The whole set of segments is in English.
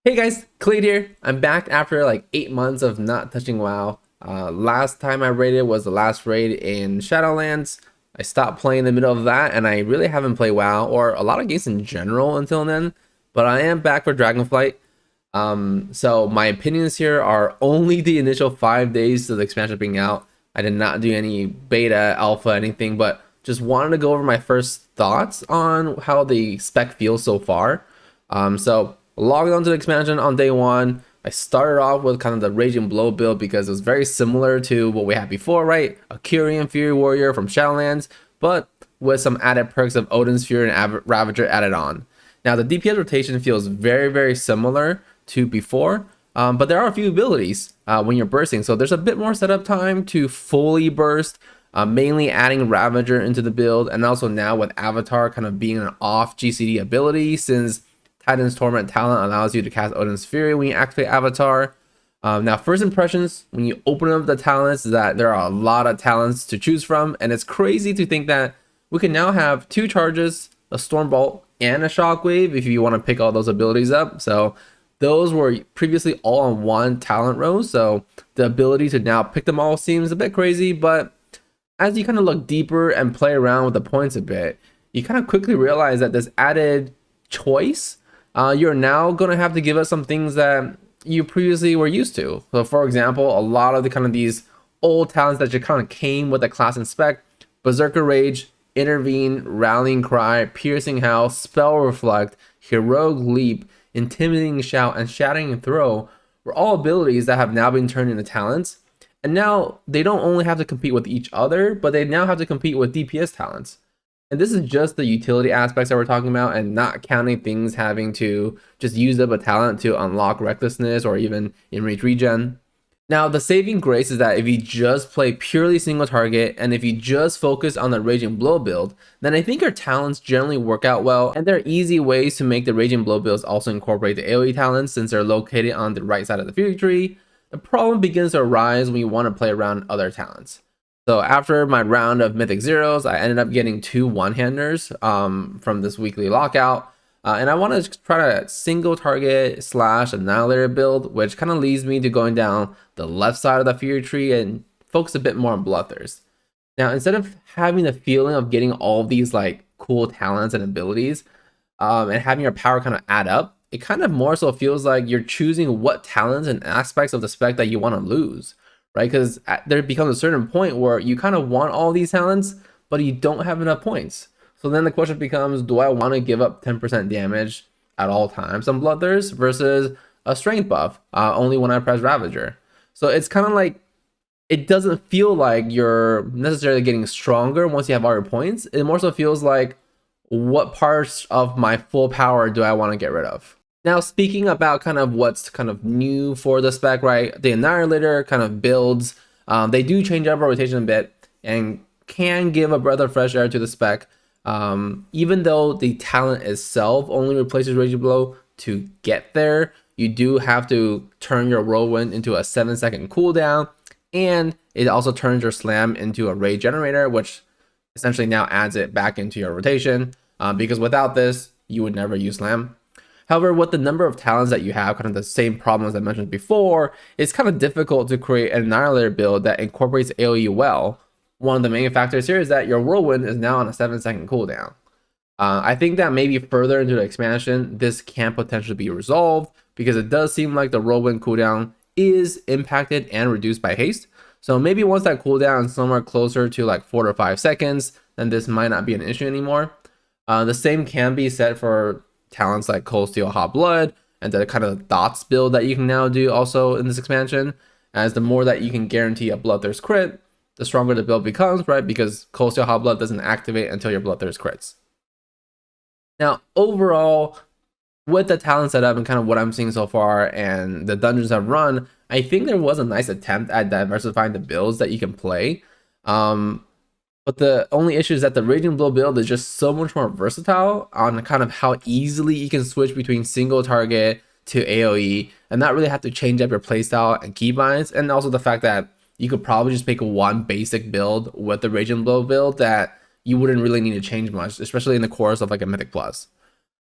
Hey guys, Kelade here. I'm back after like 8 months of not touching WoW. Last time I raided was the last raid in Shadowlands. I stopped playing in the middle of that, and I really haven't played WoW or a lot of games in general until then. But I am back for Dragonflight. So my opinions here are only the initial 5 days to the expansion being out. I did not do any beta, alpha, anything, but just wanted to go over my first thoughts on how the spec feels so far. So logged onto the expansion on day one. I started off with kind of the Raging Blow build because it was very similar to what we had before, right? A Kyrian Fury Warrior from Shadowlands, but with some added perks of Odin's Fury and Ravager added on. Now the DPS rotation feels very similar to before, but there are a few abilities when you're bursting. So there's a bit more setup time to fully burst, mainly adding Ravager into the build, and also now with Avatar kind of being an off GCD ability since Titan's Torment talent allows you to cast Odin's Fury when you activate Avatar. Now, first impressions when you open up the talents is that there are a lot of talents to choose from, and it's crazy to think that we can now have 2 charges, a Stormbolt, and a Shockwave if you want to pick all those abilities up. So those were previously all on one talent row, so the ability to now pick them all seems a bit crazy, but as you kind of look deeper and play around with the points a bit, you kind of quickly realize that this added choice, you're now going to have to give us some things that you previously were used to. So for example, a lot of the kind of these old talents that just kind of came with the class and spec, Berserker Rage, Intervene, Rallying Cry, Piercing Howl, Spell Reflect, Heroic Leap, Intimidating Shout, and Shattering Throw were all abilities that have now been turned into talents. And now they don't only have to compete with each other, but they now have to compete with DPS talents. And this is just the utility aspects that we're talking about, and not counting things having to just use up a talent to unlock recklessness or even in-range regen. Now, the saving grace is that if you just play purely single target, and if you just focus on the Raging Blow build, then I think your talents generally work out well, and there are easy ways to make the Raging Blow builds also incorporate the AoE talents since they're located on the right side of the Fury tree. The problem begins to arise when you want to play around other talents. So after my round of Mythic Zeros, I ended up getting 2 one-handers from this weekly lockout. And I want to try to single target / Annihilator build, which kind of leads me to going down the left side of the Fury tree and focus a bit more on Bloodthirst. Now, instead of having the feeling of getting all of these like cool talents and abilities and having your power kind of add up, it kind of more so feels like you're choosing what talents and aspects of the spec that you want to lose, right? Because there becomes a certain point where you kind of want all these talents, but you don't have enough points. So then the question becomes, do I want to give up 10% damage at all times on Bloodthirst versus a strength buff only when I press Ravager? So it's kind of like, it doesn't feel like you're necessarily getting stronger once you have all your points. It more so feels like, what parts of my full power do I want to get rid of? Now, speaking about kind of what's kind of new for the spec, right? The Annihilator kind of builds, they do change up rotation a bit and can give a breath of fresh air to the spec. Even though the talent itself only replaces Raging Blow, to get there, you do have to turn your Whirlwind into a 7-second cooldown, and it also turns your Slam into a Rage Generator, which essentially now adds it back into your rotation, because without this, you would never use Slam. However, with the number of talents that you have, kind of the same problems I mentioned before, it's kind of difficult to create an Annihilator build that incorporates AoE well. One of the main factors here is that your Whirlwind is now on a 7-second cooldown. I think that maybe further into the expansion, this can potentially be resolved, because it does seem like the Whirlwind cooldown is impacted and reduced by haste. So maybe once that cooldown is somewhere closer to like 4 to 5 seconds, then this might not be an issue anymore. The same can be said for talents like Cold Steel, Hot Blood, and the kind of dots build that you can now do also in this expansion, as the more that you can guarantee a Bloodthirst crit, the stronger the build becomes, right? Because Cold Steel, Hot Blood doesn't activate until your Bloodthirst crits. Now, overall, with the talent setup and kind of what I'm seeing so far and the dungeons I've run, I think there was a nice attempt at diversifying the builds that you can play. But the only issue is that the Raging Blow build is just so much more versatile on kind of how easily you can switch between single target to AoE and not really have to change up your playstyle and keybinds. And also the fact that you could probably just pick one basic build with the Raging Blow build that you wouldn't really need to change much, especially in the course of like a Mythic Plus.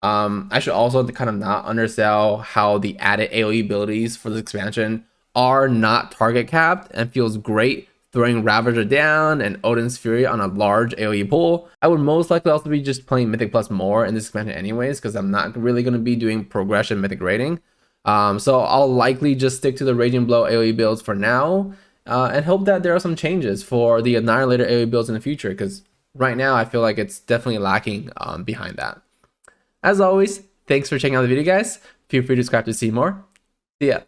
I should also kind of not undersell how the added AoE abilities for this expansion are not target capped and feels great throwing Ravager down and Odin's Fury on a large AoE pool. I would most likely also be just playing Mythic Plus more in this expansion anyways, because I'm not really going to be doing progression Mythic rating. So I'll likely just stick to the Raging Blow AoE builds for now, and hope that there are some changes for the Annihilator AoE builds in the future, because right now I feel like it's definitely lacking behind that. As always, thanks for checking out the video, guys. Feel free to subscribe to see more. See ya.